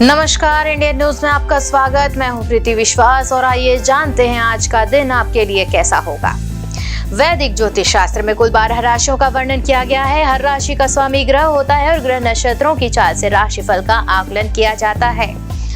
नमस्कार, Indian news में आपका स्वागत। मैं हूं प्रीति विश्वास और आइए जानते हैं आज का दिन आपके लिए कैसा होगा। वैदिक ज्योतिष शास्त्र में कुल 12 राशियों का वर्णन किया गया है। हर राशि का स्वामी ग्रह होता है और ग्रह नक्षत्रों की चाल से राशिफल का आकलन किया जाता है।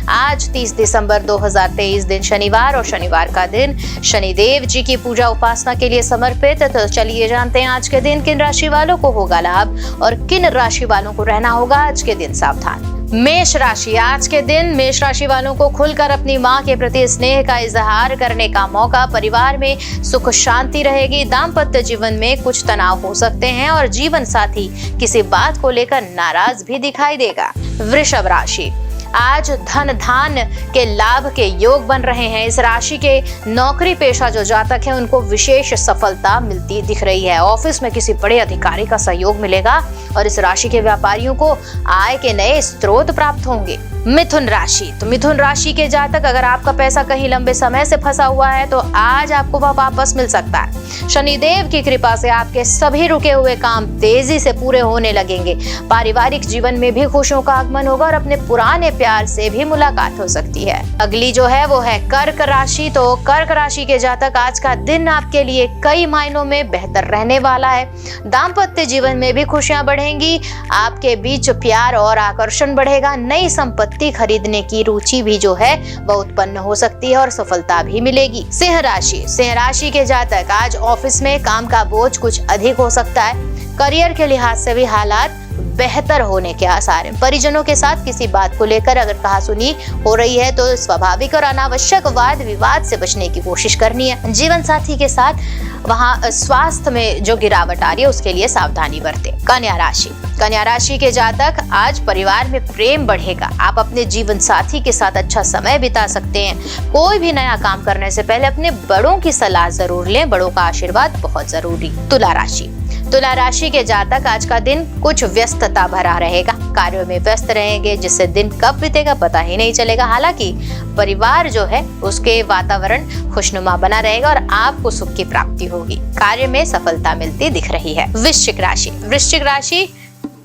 आज 30 दिसंबर 2023 दिन शनिवार और शनिवार का दिन शनिदेव जी की पूजा उपासना के लिए समर्पित। तो चलिए जानते हैं आज के दिन किन राशि वालों को होगा लाभ और किन राशि वालों को रहना होगा आज के दिन सावधान। मेष राशि, आज के दिन मेष राशि वालों को खुलकर अपनी मां के प्रति स्नेह का इजहार करने का मौका। परिवार में सुख शांति रहेगी। दाम्पत्य जीवन में कुछ तनाव हो सकते हैं और जीवन साथी किसी बात को लेकर नाराज भी दिखाई देगा। वृषभ राशि, आज धन धान के लाभ के योग बन रहे हैं। इस राशि के नौकरी पेशा जो जातक हैं उनको विशेष सफलता मिलती दिख रही है। ऑफिस में किसी बड़े अधिकारी का सहयोग मिलेगा और इस राशि के व्यापारियों को आय के नए स्रोत प्राप्त होंगे। मिथुन राशि, तो मिथुन राशि के जातक अगर आपका पैसा कहीं लंबे समय से फंसा हुआ है तो आज आपको वह वापस मिल सकता है। शनिदेव की कृपा से आपके सभी रुके हुए काम तेजी से पूरे होने लगेंगे। पारिवारिक जीवन में भी खुशियों का आगमन होगा और अपने पुराने प्यार से भी मुलाकात हो सकती है। अगली जो है वो है कर्क राशि। तो कर्क राशि के जातक आज का दिन आपके लिए कई मायनों में बेहतर रहने वाला है। दाम्पत्य जीवन में भी खुशियां बढ़ेंगी। आपके बीच प्यार और आकर्षण बढ़ेगा। नई संपत्ति खरीदने की रुचि भी जो है वह उत्पन्न हो सकती है और सफलता भी मिलेगी। सिंह राशि, सिंह राशि के जातक आज ऑफिस में काम का बोझ कुछ अधिक हो सकता है। करियर के लिहाज से भी हालात बेहतर होने के आसार हैं। परिजनों के साथ किसी बात को लेकर अगर कहासुनी हो रही है तो स्वाभाविक और अनावश्यक वाद विवाद से बचने की कोशिश करनी है। जीवन साथी के साथ वहां स्वास्थ्य में जो गिरावट आ रही है उसके लिए सावधानी बरतें। कन्या राशि, कन्या राशि के जातक आज परिवार में प्रेम बढ़ेगा। आप अपने जीवन साथी के साथ अच्छा समय बिता सकते हैं। कोई भी नया काम करने से पहले अपने बड़ों की सलाह जरूर लें। बड़ों का आशीर्वाद बहुत जरूरी। तुला राशि, तुला राशि के जातक आज का दिन कुछ व्यस्तता भरा रहेगा। कार्यों में व्यस्त रहेंगे जिससे दिन कब बीतेगा पता ही नहीं चलेगा। हालांकि परिवार जो है उसके वातावरण खुशनुमा बना रहेगा और आपको सुख की प्राप्ति होगी। कार्य में सफलता मिलती दिख रही है। वृश्चिक राशि, वृश्चिक राशि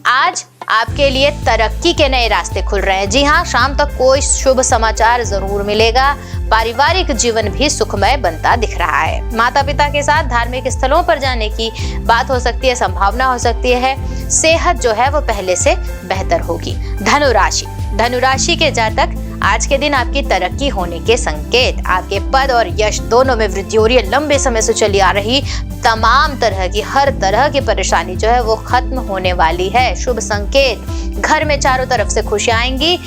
आज आपके लिए तरक्की के नए रास्ते खुल रहे हैं। जी हाँ, शाम तक कोई शुभ समाचार जरूर मिलेगा। पारिवारिक जीवन भी सुखमय बनता दिख रहा है। माता पिता के साथ धार्मिक स्थलों पर जाने की बात हो सकती है, संभावना हो सकती है। सेहत जो है वो पहले से बेहतर होगी। धनु राशि, धनु राशि के जातक आज के दिन आपकी तरक्की होने के संकेत। आपके पद और यश दोनों में वृद्धि हो रही है। लंबे समय से चली आ रही तमाम तरह की हर तरह की परेशानी जो है वो खत्म होने वाली है। शुभ संकेत। घर में चारों तरफ से खुशियां आएंगी।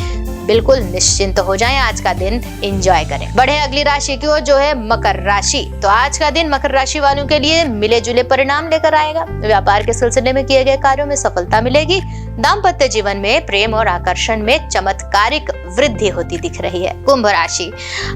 बिल्कुल निश्चिंत हो जाएं, आज का दिन एंजॉय करें। बढ़े अगली राशि की ओर जो है मकर राशि। तो आज का दिन मकर राशि वालों के लिए मिले जुले परिणाम लेकर आएगा। व्यापार के सिलसिले में किए गए कार्यों में सफलता मिलेगी। दाम्पत्य जीवन में प्रेम और आकर्षण में चमत्कारिक वृद्धि होती दिख रही है। कुंभ राशि,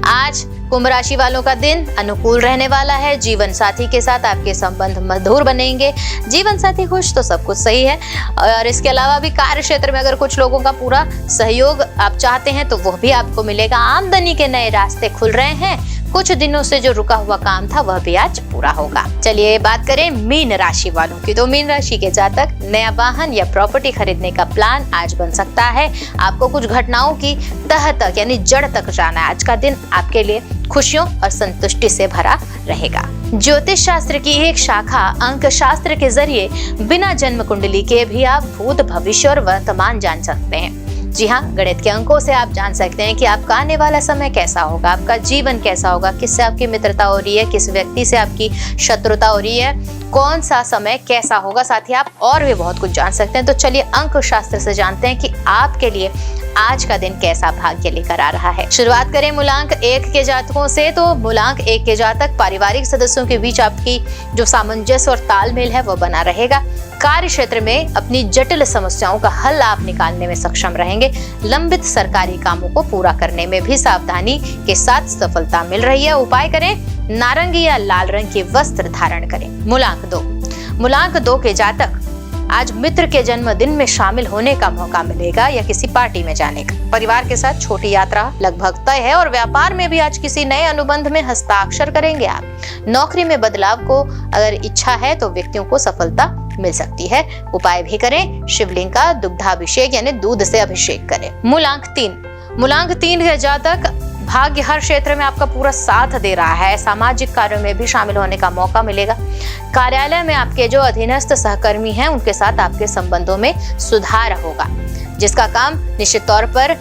आज कुंभ राशि वालों का दिन अनुकूल रहने वाला है। जीवन साथी के साथ आपके संबंध मधुर बनेंगे। जीवन साथी खुश तो सब कुछ सही है और इसके अलावा भी कार्य क्षेत्र में अगर कुछ लोगों का पूरा सहयोग आप चाहते हैं तो वह भी आपको मिलेगा। आमदनी के नए रास्ते खुल रहे हैं। कुछ दिनों से जो रुका हुआ काम था वह भी आज पूरा होगा। चलिए बात करें मीन राशि वालों की। तो मीन राशि के जातक नया वाहन या प्रॉपर्टी खरीदने का प्लान आज बन सकता है। आपको कुछ घटनाओं की तह तक यानी जड़ तक जाना है। आज का दिन आपके लिए खुशियों और संतुष्टि से भरा रहेगा। ज्योतिष शास्त्र की एक शाखा अंक शास्त्र के जरिए बिना जन्म कुंडली के भी आप भूत भविष्य और वर्तमान जान सकते हैं। जी हाँ, गणित के अंकों से आप जान सकते हैं कि आपका आने वाला समय कैसा होगा, आपका जीवन कैसा होगा, किससे आपकी मित्रता हो रही है, किस व्यक्ति से आपकी शत्रुता हो रही है, कौन सा समय कैसा होगा। साथ ही आप और भी बहुत कुछ जान सकते हैं। तो चलिए अंक शास्त्र से जानते हैं कि आपके लिए आज का दिन कैसा भाग्य लेकर आ रहा है। शुरुआत करें मूलांक 1 के जातकों से। तो मूलांक 1 के जातक पारिवारिक सदस्यों के बीच आपकी जो सामंजस्य और तालमेल है वो बना रहेगा। कार्य क्षेत्र में अपनी जटिल समस्याओं का हल आप निकालने में सक्षम रहेंगे। लंबित सरकारी कामों को पूरा करने में भी सावधानी के साथ सफलता मिल रही है। उपाय करें, नारंगी या लाल रंग के वस्त्र धारण करें। मूलांक 2, मूलांक 2 के जातक आज मित्र के जन्मदिन में शामिल होने का मौका मिलेगा या किसी पार्टी में जाने का। परिवार के साथ छोटी यात्रा लगभग तय है और व्यापार में भी आज किसी नए अनुबंध में हस्ताक्षर करेंगे आप। नौकरी में बदलाव को अगर इच्छा है तो व्यक्तियों को सफलता मिल सकती है। उपाय भी करें, शिवलिंग का दुग्धाभिषेक यानी दूध से अभिषेक करें। मूलांक 3, मूलांक 3 के जातक, भाग्य हर क्षेत्र में आपका पूरा साथ दे रहा है। सामाजिक कार्यों में भी शामिल होने का मौका मिलेगा। कार्यालय में आपके जो अधीनस्थ सहकर्मी हैं उनके साथ आपके संबंधों में सुधार होगा, जिसका काम निश्चित तौर पर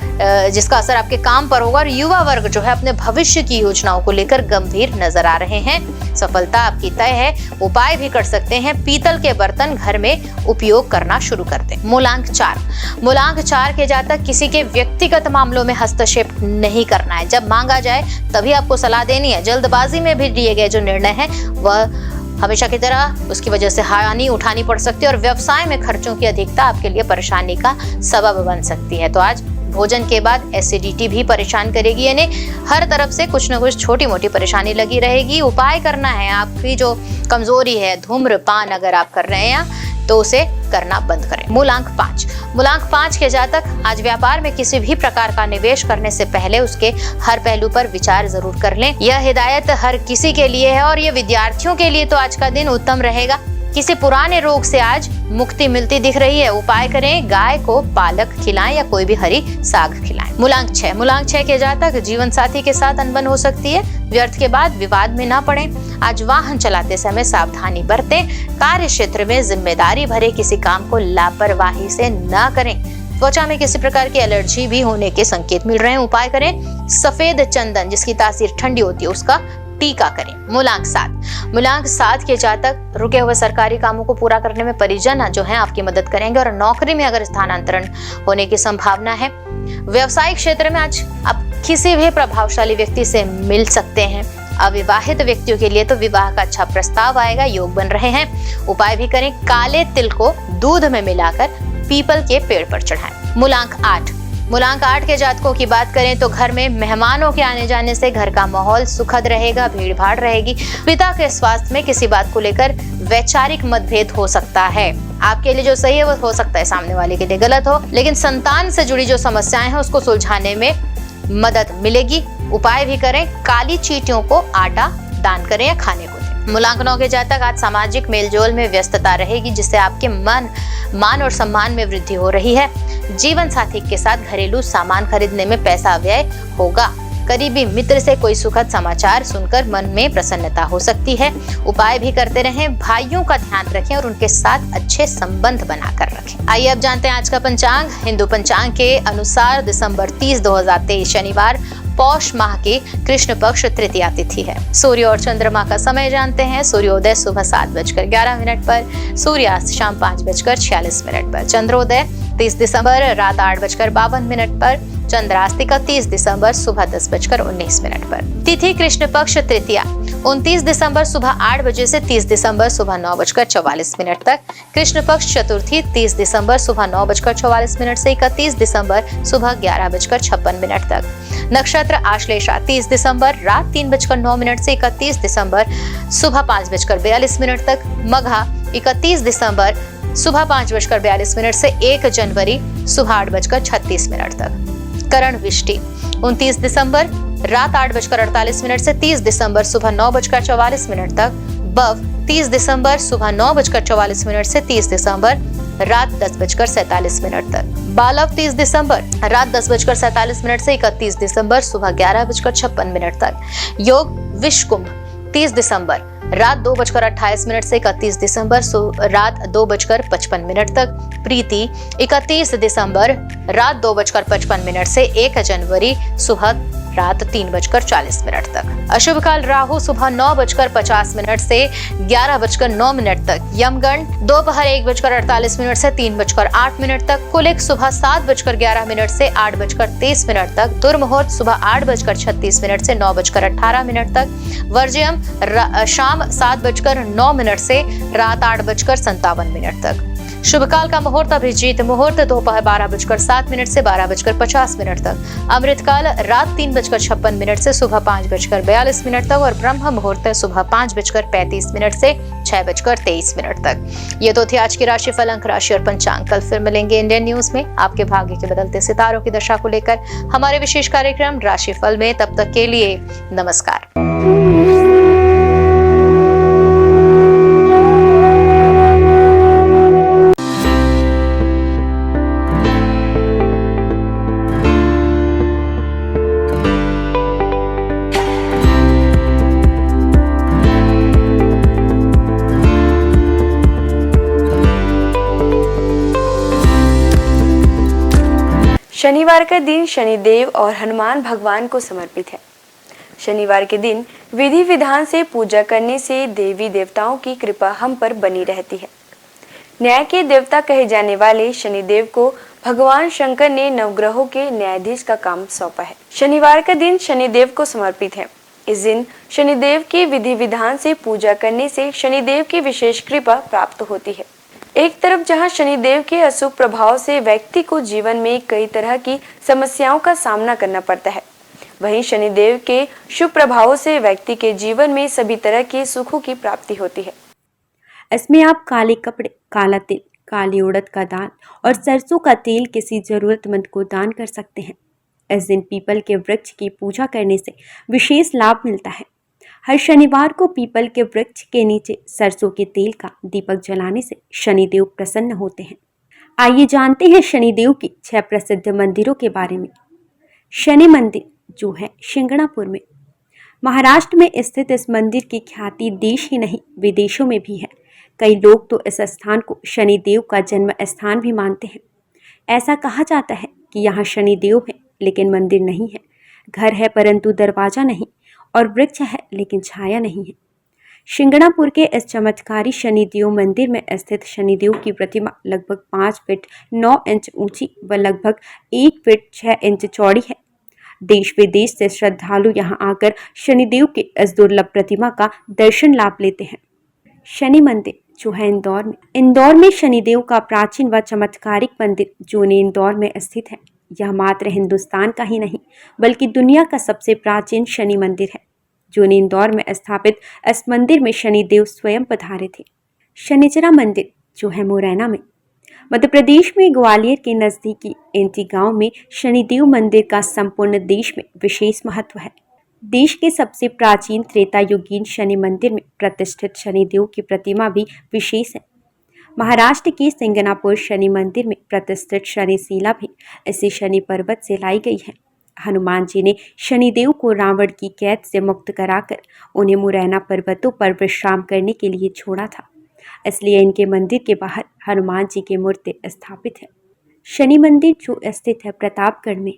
जिसका असर आपके काम पर होगा। और युवा वर्ग जो है अपने भविष्य की योजनाओं को लेकर गंभीर नजर आ रहे हैं। सफलता आपकी तय है। उपाय भी कर सकते हैं, पीतल के बर्तन घर में उपयोग करना शुरू कर दें। मूलांक 4, मूलांक 4 के जातक, किसी के व्यक्तिगत मामलों में हस्तक्षेप नहीं करना है। जब मांगा जाए तभी आपको सलाह देनी है। जल्दबाजी में भी लिए गए जो निर्णय है वह हमेशा की तरह उसकी वजह से हानि उठानी पड़ सकती है और व्यवसाय में खर्चों की अधिकता आपके लिए परेशानी का सबब बन सकती है। तो आज भोजन के बाद एसिडिटी भी परेशान करेगी, यानी हर तरफ से कुछ न कुछ छोटी मोटी परेशानी लगी रहेगी। उपाय करना है, आपकी जो कमजोरी है, धूम्रपान अगर आप कर रहे हैं तो उसे करना बंद करें। मूलांक 5, मूलांक 5 के जातक, आज व्यापार में किसी भी प्रकार का निवेश करने से पहले उसके हर पहलू पर विचार जरूर कर लें। यह हिदायत हर किसी के लिए है और ये विद्यार्थियों के लिए तो आज का दिन उत्तम रहेगा। किसी पुराने रोग से आज मुक्ति मिलती दिख रही है। उपाय करें, गाय को पालक खिलाएं या कोई भी हरी साग खिलाएं। मूलांक 6, मूलांक 6 के जातक, जीवन साथी के साथ अनबन हो सकती है। व्यर्थ के बाद विवाद में ना पड़ें। आज वाहन चलाते समय सावधानी बरतें। कार्य क्षेत्र में जिम्मेदारी भरे किसी काम को लापरवाही से ना करें। त्वचा में किसी प्रकार की एलर्जी भी होने के संकेत मिल रहे हैं। उपाय करें, सफेद चंदन जिसकी तासीर ठंडी होती है उसका टीका करें। मूलांक 7, मूलांक 7 के जातक, रुके हुए सरकारी कामों को पूरा करने में परिजन जो हैं आपकी मदद करेंगे और नौकरी में अगर स्थानांतरण होने की संभावना है। व्यवसायिक क्षेत्र में आज आप किसी भी प्रभावशाली व्यक्ति से मिल सकते हैं। अविवाहित व्यक्तियों के लिए तो विवाह का अच्छा प्रस्ताव आएगा, योग बन रहे हैं। उपाय भी करें, काले तिल को दूध में मिलाकर पीपल के पेड़ पर चढ़ाएं। मूलांक 8, मूलांक 8 के जातकों की बात करें तो घर में मेहमानों के आने जाने से घर का माहौल सुखद रहेगा, भीड़ भाड़ रहेगी। पिता के स्वास्थ्य में किसी बात को लेकर वैचारिक मतभेद हो सकता है। आपके लिए जो सही है वो हो सकता है सामने वाले के लिए गलत हो, लेकिन संतान से जुड़ी जो समस्याएं हैं उसको सुलझाने में मदद मिलेगी। उपाय भी करें, काली चींटियों को आटा दान करें या खाने को दें। मूलांक 9 के जातक, आज सामाजिक मेलजोल में व्यस्तता रहेगी जिससे आपके मान और सम्मान में वृद्धि हो रही है। जीवन साथी के साथ घरेलू सामान खरीदने में पैसा व्यय होगा। करीबी मित्र से कोई सुखद समाचार सुनकर मन में प्रसन्नता हो सकती है। उपाय भी करते रहें, भाइयों का ध्यान रखें और उनके साथ अच्छे संबंध बनाकर रखें। आइए अब जानते हैं आज का पंचांग। हिंदू पंचांग के अनुसार दिसंबर 30, 2023 शनिवार, पौष माह की कृष्ण पक्ष तृतीया तिथि है। सूर्य और चंद्रमा का समय जानते हैं। सूर्योदय सुबह 7:11 पर, सूर्यास्त शाम 5:46 पर, चंद्रोदय 30 दिसंबर रात 8:52 पर, चंद्रास्ती 30 दिसंबर सुबह 10:19 पर। तिथि कृष्ण पक्ष तृतीया 29 दिसंबर सुबह 8 बजे से 30 दिसंबर सुबह 9:44 तक। कृष्ण पक्ष चतुर्थी 30 दिसंबर सुबह 9:44 से 31 दिसंबर सुबह 11:56 तक। नक्षत्र आश्लेषा 30 दिसंबर रात 3:09 से 31 दिसंबर सुबह 5:42 तक। मघा 31 दिसंबर सुबह 5:42 से 1 जनवरी सुबह 8:36 तक। करण विष्टि 29 दिसंबर रात 8:48 से 30 दिसंबर सुबह 9:44 तक। बव 30 दिसंबर सुबह 9:44 से 30 दिसंबर रात 10:47 तक। बालव 30 दिसंबर रात 10:47 से 31 दिसंबर सुबह 11:56 तक। योग विषकुंभ 30 दिसंबर रात 2:28 से 31 दिसंबर रात 2:55 तक। प्रीति 31 दिसंबर रात 2:55 से 1 जनवरी सुबह रात 3:40 तक। अशुभ काल राहु सुबह 9:50 से 11:09 तक। यमगण दोपहर 1:48 से 3:08 तक। कुलिक सुबह 7:11 से 8:23 तक। दुर्मुहूर्त सुबह 8:36 से 9:18 तक। वर्ज्यम शाम 7:09 से रात 8:57 तक। शुभ काल का मुहूर्त अभिजीत मुहूर्त दोपहर 12:07 से 12:50 तक। अमृत काल रात 3:56 से सुबह 5:42 तक और ब्रह्म मुहूर्त सुबह 5:35 से 6:23 तक। ये तो थी आज की राशि फल, अंक राशि और पंचांग। कल फिर मिलेंगे इंडियन न्यूज में आपके भाग्य के बदलते सितारों की दशा को लेकर हमारे विशेष कार्यक्रम राशि फल में। तब तक के लिए नमस्कार। शनिवार का दिन शनिदेव और हनुमान भगवान को समर्पित है। शनिवार के दिन विधि विधान से पूजा करने से देवी देवताओं की कृपा हम पर बनी रहती है। न्याय के देवता कहे जाने वाले शनिदेव को भगवान शंकर ने नवग्रहों के न्यायाधीश का काम सौंपा है। शनिवार का दिन शनिदेव को समर्पित है। इस दिन शनिदेव की विधि विधान से पूजा करने से शनिदेव की विशेष कृपा प्राप्त होती है। एक तरफ जहां शनिदेव के अशुभ प्रभाव से व्यक्ति को जीवन में कई तरह की समस्याओं का सामना करना पड़ता है, वहीं शनिदेव के शुभ प्रभावों से व्यक्ति के जीवन में सभी तरह के सुखों की प्राप्ति होती है। इसमें आप काले कपड़े, काला तिल, काली उड़द का दाल और सरसों का तेल किसी जरूरतमंद को दान कर सकते हैं। इस दिन पीपल के वृक्ष की पूजा करने से विशेष लाभ मिलता है। हर शनिवार को पीपल के वृक्ष के नीचे सरसों के तेल का दीपक जलाने से शनिदेव प्रसन्न होते हैं। आइए जानते हैं शनिदेव की 6 प्रसिद्ध मंदिरों के बारे में। शनि मंदिर जो है शिंगणापुर में। महाराष्ट्र में स्थित इस मंदिर की ख्याति देश ही नहीं विदेशों में भी है। कई लोग तो इस स्थान को शनिदेव का जन्म स्थान भी मानते हैं। ऐसा कहा जाता है कि यहाँ शनिदेव है लेकिन मंदिर नहीं है, घर है परंतु दरवाजा नहीं, और वृक्ष है लेकिन छाया नहीं है। शिंगणापुर के इस चमत्कारी शनिदेव मंदिर में स्थित शनिदेव की प्रतिमा लगभग 5 फीट 9 इंच ऊंची व लगभग 1 फीट 6 इंच चौड़ी है। देश विदेश से श्रद्धालु यहाँ आकर शनिदेव के इस दुर्लभ प्रतिमा का दर्शन लाभ लेते हैं। शनि मंदिर जो है इंदौर में शनिदेव का प्राचीन व चमत्कारिक मंदिर जो इंदौर में स्थित है। यह मात्र हिंदुस्तान का ही नहीं बल्कि दुनिया का सबसे प्राचीन शनि मंदिर है। जो इंदौर में स्थापित इस मंदिर में शनिदेव स्वयं पधारे थे। शनिचरा मंदिर जो है मुरैना में। मध्य प्रदेश में ग्वालियर के नजदीकी एंटी गांव में शनिदेव मंदिर का संपूर्ण देश में विशेष महत्व है। देश के सबसे प्राचीन त्रेता युगीन शनि मंदिर में प्रतिष्ठित शनिदेव की प्रतिमा भी विशेष है। महाराष्ट्र के सिंगनापुर शनि मंदिर में प्रतिष्ठित शनिशिला भी इसी शनि पर्वत से लाई गई है। हनुमान जी ने शनिदेव को रावण की कैद से मुक्त कराकर उन्हें मुरैना पर्वतों पर विश्राम करने के लिए छोड़ा था, इसलिए इनके मंदिर के बाहर हनुमान जी की मूर्ति स्थापित है। शनि मंदिर जो स्थित है प्रतापगढ़ में।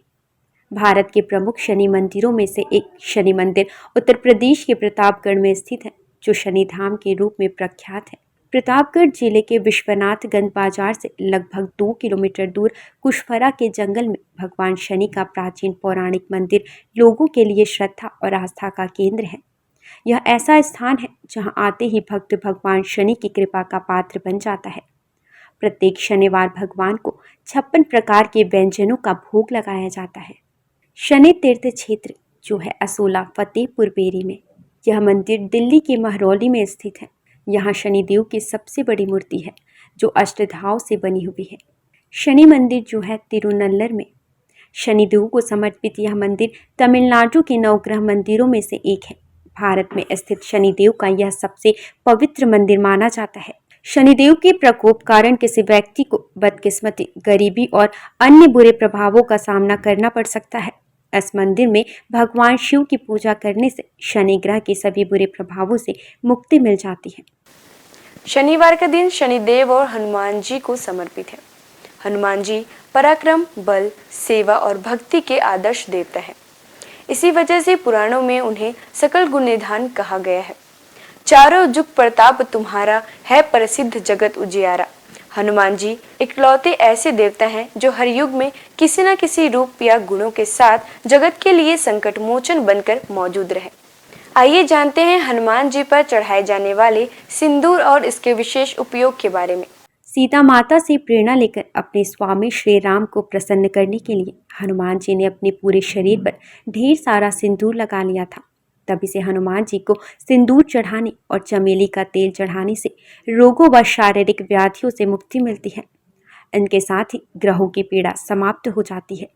भारत के प्रमुख शनि मंदिरों में से एक शनि मंदिर उत्तर प्रदेश के प्रतापगढ़ में स्थित है, जो शनि धाम के रूप में प्रख्यात है। प्रतापगढ़ जिले के विश्वनाथगंज बाजार से लगभग 2 किलोमीटर दूर कुशफरा के जंगल में भगवान शनि का प्राचीन पौराणिक मंदिर लोगों के लिए श्रद्धा और आस्था का केंद्र है। यह ऐसा स्थान है जहां आते ही भक्त भगवान शनि की कृपा का पात्र बन जाता है। प्रत्येक शनिवार भगवान को 56 प्रकार के व्यंजनों का भोग लगाया जाता है। शनि तीर्थ क्षेत्र जो है असोला फतेहपुर बेरी में। यह मंदिर दिल्ली के महरौली में स्थित है। यहाँ शनिदेव की सबसे बड़ी मूर्ति है जो अष्टधाव से बनी हुई है। शनि मंदिर जो है तिरुनल्लर में। शनिदेव को समर्पित यह मंदिर तमिलनाडु के नवग्रह मंदिरों में से एक है। भारत में स्थित शनिदेव का यह सबसे पवित्र मंदिर माना जाता है। शनिदेव के प्रकोप कारण किसी व्यक्ति को बदकिस्मती, गरीबी और अन्य बुरे प्रभावों का सामना करना पड़ सकता है। इस मंदिर में भगवान शिव की पूजा करने से शनि ग्रह के सभी बुरे प्रभावों से मुक्ति मिल जाती है। शनिवार का दिन शनिदेव और हनुमान जी को समर्पित है। हनुमान जी पराक्रम, बल, सेवा और भक्ति के आदर्श देवता है। इसी वजह से पुराणों में उन्हें सकल गुण निधान कहा गया है। चारों जुग प्रताप तुम्हारा है प्रसिद्ध जगत उजियारा। हनुमान जी इकलौते ऐसे देवता हैं जो हर युग में किसी न किसी रूप या गुणों के साथ जगत के लिए संकट मोचन बनकर मौजूद रहे। आइए जानते हैं हनुमान जी पर चढ़ाए जाने वाले सिंदूर और इसके विशेष उपयोग के बारे में। सीता माता से प्रेरणा लेकर अपने स्वामी श्री राम को प्रसन्न करने के लिए हनुमान जी ने अपने पूरे शरीर पर ढेर सारा सिंदूर लगा लिया था। तभी से हनुमान जी को सिंदूर चढ़ाने और चमेली का तेल चढ़ाने से रोगों व शारीरिक व्याधियों से मुक्ति मिलती है। इनके साथ ही ग्रहों की पीड़ा समाप्त हो जाती है।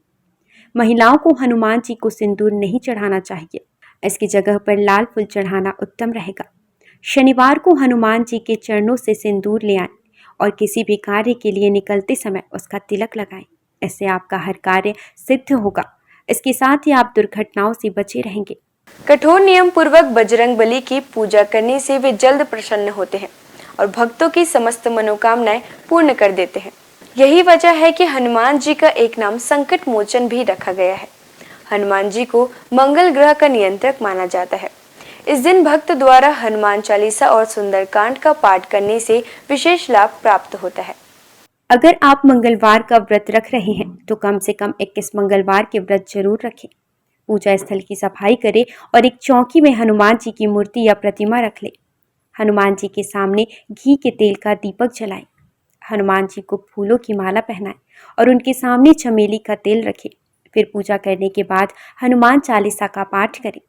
महिलाओं को हनुमान जी को सिंदूर नहीं चढ़ाना चाहिए, इसकी जगह पर लाल फूल चढ़ाना उत्तम रहेगा। शनिवार को हनुमान जी के चरणों से सिंदूर ले आएं और किसी भी कार्य के लिए निकलते समय उसका तिलक लगाएं। इससे आपका हर कार्य सिद्ध होगा। इसके साथ ही आप दुर्घटनाओं से बचे रहेंगे। कठोर नियम पूर्वक बजरंग बली की पूजा करने से वे जल्द प्रसन्न होते हैं और भक्तों की समस्त मनोकामनाएं पूर्ण कर देते हैं। यही वजह है कि हनुमान जी का एक नाम संकट मोचन भी रखा गया है। हनुमान जी को मंगल ग्रह का नियंत्रक माना जाता है। इस दिन भक्त द्वारा हनुमान चालीसा और सुंदरकांड का पाठ करने से विशेष लाभ प्राप्त होता है। अगर आप मंगलवार का व्रत रख रहे हैं तो कम से कम 21 मंगलवार के व्रत जरूर रखें। पूजा स्थल की सफाई करें और एक चौकी में हनुमान जी की मूर्ति या प्रतिमा रख लें। हनुमान जी के सामने घी के तेल का दीपक जलाएं। हनुमान जी को फूलों की माला पहनाएं और उनके सामने चमेली का तेल रखें। फिर पूजा करने के बाद हनुमान चालीसा का पाठ करें।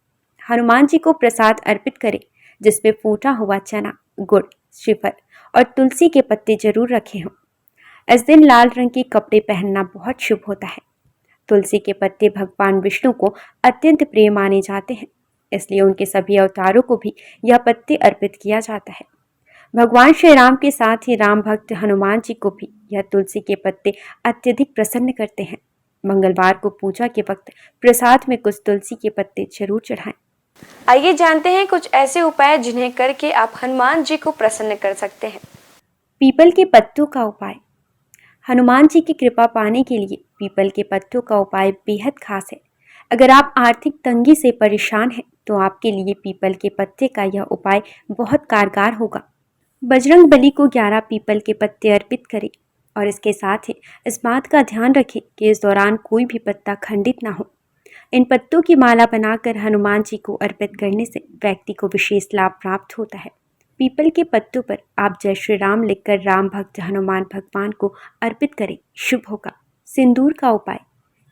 हनुमान जी को प्रसाद अर्पित करें जिसमें फूटा हुआ चना, गुड़, श्रीफल और तुलसी के पत्ते जरूर रखे हों। इस दिन लाल रंग के कपड़े पहनना बहुत शुभ होता है। तुलसी के पत्ते भगवान विष्णु को अत्यंत प्रिय माने जाते हैं, इसलिए उनके सभी अवतारों को भी यह पत्ते अर्पित किया जाता है। भगवान श्री राम के साथ ही राम भक्त हनुमान जी को भी यह तुलसी के पत्ते अत्यधिक प्रसन्न करते हैं। मंगलवार को पूजा के वक्त प्रसाद में कुछ तुलसी के पत्ते जरूर चढ़ाएं। आइए जानते हैं कुछ ऐसे उपाय जिन्हें करके आप हनुमान जी को प्रसन्न कर सकते हैं। पीपल के पत्तों का उपाय। हनुमान जी की कृपा पाने के लिए पीपल के पत्तों का उपाय बेहद खास है। अगर आप आर्थिक तंगी से परेशान हैं तो आपके लिए पीपल के पत्ते का यह उपाय बहुत कारगर होगा। बजरंग बली को 11 पीपल के पत्ते अर्पित करें और इसके साथ ही इस बात का ध्यान रखें कि इस दौरान कोई भी पत्ता खंडित ना हो। इन पत्तों की माला बनाकर हनुमान जी को अर्पित करने से व्यक्ति को विशेष लाभ प्राप्त होता है। पीपल के पत्तों पर आप जय श्री राम लिखकर राम भक्त हनुमान भगवान को अर्पित करें, शुभ होगा। सिंदूर का उपाय।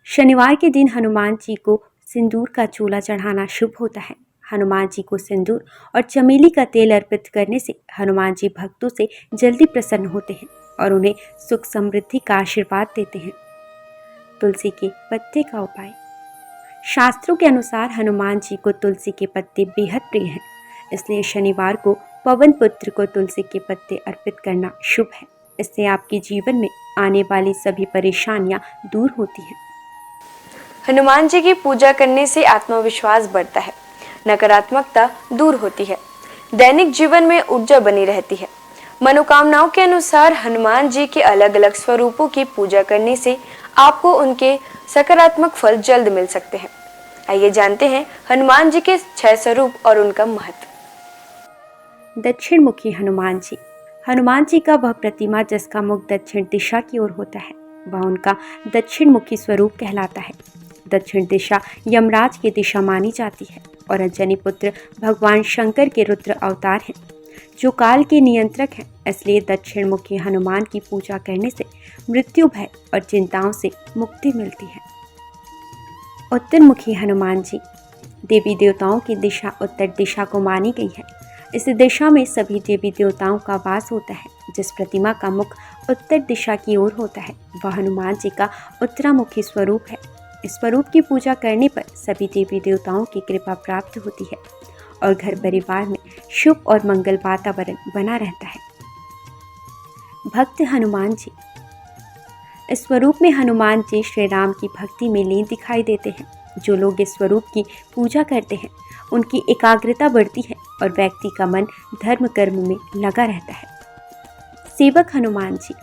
शनिवार के दिन हनुमान जी को सिंदूर का चूल्हा चढ़ाना शुभ होता है। हनुमान जी को सिंदूर और चमेली का तेल अर्पित करने से हनुमान जी भक्तों से जल्दी प्रसन्न होते हैं और उन्हें सुख समृद्धि का आशीर्वाद देते हैं। तुलसी के पत्ते का उपाय। शास्त्रों के अनुसार हनुमान जी को तुलसी के पत्ते बेहद प्रिय हैं, इसलिए शनिवार को पवन पुत्र को तुलसी के पत्ते अर्पित करना शुभ है। इससे आपके जीवन में आने वाली सभी परेशानियां दूर होती हैं। हनुमान जी की पूजा करने से आत्मविश्वास बढ़ता है, नकारात्मकता दूर होती है, दैनिक जीवन में ऊर्जा बनी रहती है। मनोकामनाओं के अनुसार हनुमान जी के अलग अलग स्वरूपों की पूजा करने से आपको उनके सकारात्मक फल जल्द मिल सकते हैं। आइए जानते हैं हनुमान जी के 6 स्वरूप और उनका महत्व। दक्षिण मुखी हनुमान जी। हनुमान जी का वह प्रतिमा जिसका मुख दक्षिण दिशा की ओर होता है, वह उनका दक्षिण मुखी स्वरूप कहलाता है। दक्षिण दिशा यमराज की दिशा मानी जाती है और अंजनी पुत्र भगवान शंकर के रुद्र अवतार हैं, जो काल के नियंत्रक हैं। इसलिए दक्षिण मुखी हनुमान की पूजा करने से मृत्यु भय और चिंताओं से मुक्ति मिलती है। उत्तर मुखी हनुमान जी। देवी देवताओं की दिशा उत्तर दिशा को मानी गई है। इस दिशा में सभी देवी देवताओं का वास होता है। जिस प्रतिमा का मुख उत्तर दिशा की ओर होता है, वह हनुमान जी का उत्तरामुखी स्वरूप है। इस स्वरूप की पूजा करने पर सभी देवी देवताओं की कृपा प्राप्त होती है और घर परिवार में शुभ और मंगल वातावरण बना रहता है। भक्त हनुमान जी। इस स्वरूप में हनुमान जी श्री राम की भक्ति में लीन दिखाई देते हैं। जो लोग इस स्वरूप की पूजा करते हैं उनकी एकाग्रता बढ़ती है और व्यक्ति का मन धर्म कर्म में लगा रहता है। सेवक हनुमान जी।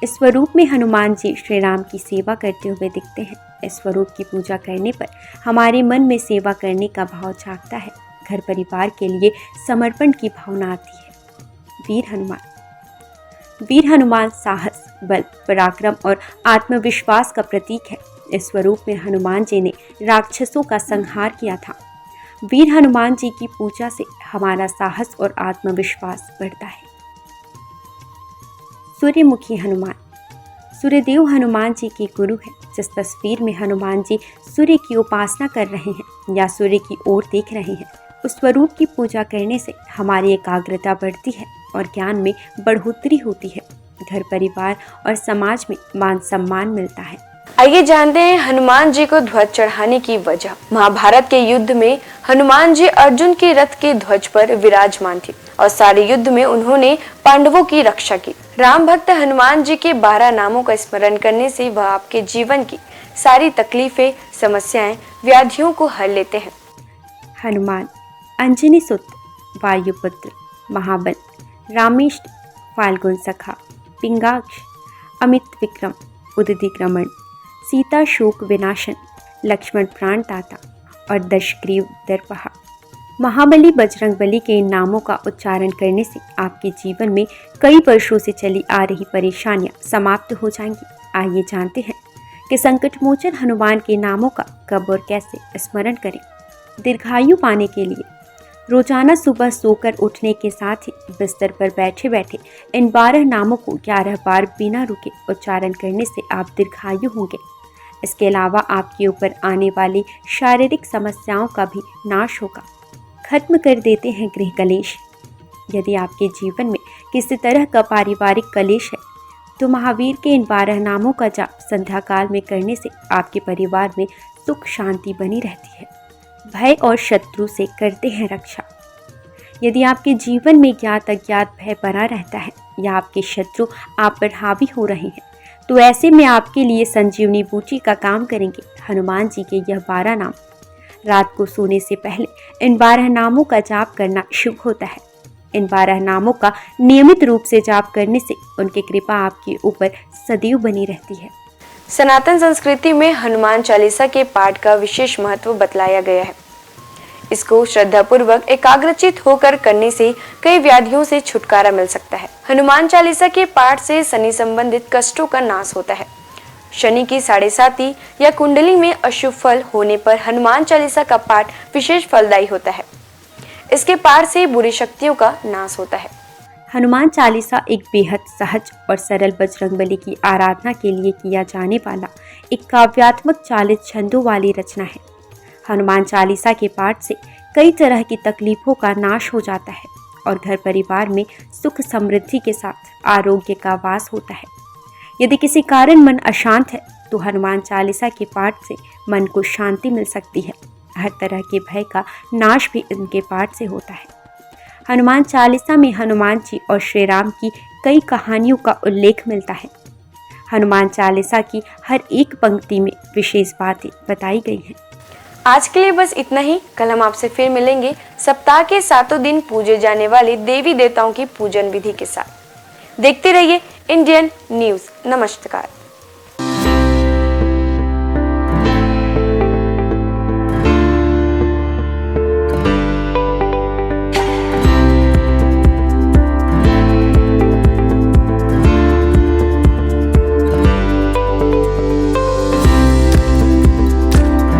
इस स्वरूप में हनुमान जी श्री राम की सेवा करते हुए दिखते हैं। इस स्वरूप की पूजा करने पर हमारे मन में सेवा करने का भाव जागता है। घर परिवार के लिए समर्पण की भावना आती है। वीर हनुमान। वीर हनुमान साहस, बल, पराक्रम और आत्मविश्वास का प्रतीक है। इस स्वरूप में हनुमान जी ने राक्षसों का संहार किया था। वीर हनुमान जी की पूजा से हमारा साहस और आत्मविश्वास बढ़ता है। सूर्यमुखी हनुमान। सूर्यदेव हनुमान जी के गुरु हैं। जिस तस्वीर में हनुमान जी सूर्य की उपासना कर रहे हैं या सूर्य की ओर देख रहे हैं, उस स्वरूप की पूजा करने से हमारी एकाग्रता बढ़ती है और ज्ञान में बढ़ोतरी होती है। घर परिवार और समाज में मान सम्मान मिलता है। आइए जानते हैं हनुमान जी को ध्वज चढ़ाने की वजह। महाभारत के युद्ध में हनुमान जी अर्जुन के रथ के ध्वज पर विराजमान थे और सारे युद्ध में उन्होंने पांडवों की रक्षा की। राम भक्त हनुमान जी के 12 नामों का स्मरण करने से वह आपके जीवन की सारी तकलीफें, समस्याएं, व्याधियों को हर लेते हैं। हनुमान। अंजनी सुत, वायुपुत्र, महाबल, रामेष्ट, फाल्गुन सखा, पिंगाक्ष, अमित विक्रम, उदितिक्रमण, सीता शोक विनाशन, लक्ष्मण प्राणदाता और दशग्रीव दर्पहा। महाबली बजरंगबली के इन नामों का उच्चारण करने से आपके जीवन में कई वर्षों से चली आ रही परेशानियां समाप्त हो जाएंगी। आइए जानते हैं कि संकट मोचन हनुमान के नामों का कब और कैसे स्मरण करें। दीर्घायु पाने के लिए रोजाना सुबह सोकर उठने के साथ ही बिस्तर पर बैठे बैठे इन 12 नामों को 11 बार बिना रुके उच्चारण करने से आप दीर्घायु होंगे। इसके अलावा आपके ऊपर आने वाली शारीरिक समस्याओं का भी नाश होगा। खत्म कर देते हैं गृह कलेश। यदि आपके जीवन में किसी तरह का पारिवारिक कलेश है तो महावीर के इन 12 नामों का जाप संध्या काल में करने से आपके परिवार में सुख शांति बनी रहती है। भय और शत्रु से करते हैं रक्षा। यदि आपके जीवन में ज्ञात अज्ञात भय बना रहता है या आपके शत्रु आप पर हावी हो रहे हैं तो ऐसे में आपके लिए संजीवनी बूटी का काम करेंगे हनुमान जी के यह 12 नाम। रात को सोने से पहले इन 12 नामों का जाप करना शुभ होता है। इन 12 नामों का नियमित रूप से जाप करने से उनकी कृपा आपके ऊपर सदैव बनी रहती है। सनातन संस्कृति में हनुमान चालीसा के पाठ का विशेष महत्व बतलाया गया है। इसको श्रद्धापूर्वक एकाग्रचित होकर करने से कई व्याधियों से छुटकारा मिल सकता है। हनुमान चालीसा के पाठ से शनि संबंधित कष्टों का नाश होता है। शनि की 7.5 या कुंडली में अशुभ फल होने पर हनुमान चालीसा का पाठ विशेष फलदायी होता है। इसके पाठ से बुरी शक्तियों का नाश होता है। हनुमान चालीसा एक बेहद सहज और सरल बजरंगबली की आराधना के लिए किया जाने वाला एक काव्यात्मक 40 छंदों वाली रचना है। हनुमान चालीसा के पाठ से कई तरह की तकलीफों का नाश हो जाता है और घर परिवार में सुख समृद्धि के साथ आरोग्य का वास होता है। यदि किसी कारण मन अशांत है तो हनुमान चालीसा के पाठ से मन को शांति मिल सकती है। हर तरह के भय का नाश भी इनके पाठ से होता है। हनुमान चालीसा में हनुमान जी और श्री राम की कई कहानियों का उल्लेख मिलता है। हनुमान चालीसा की हर एक पंक्ति में विशेष बातें बताई गई हैं। आज के लिए बस इतना ही। कल हम आपसे फिर मिलेंगे सप्ताह के 7 दिन पूजे जाने वाले देवी देवताओं की पूजन विधि के साथ। देखते रहिए इंडियन न्यूज़। नमस्कार।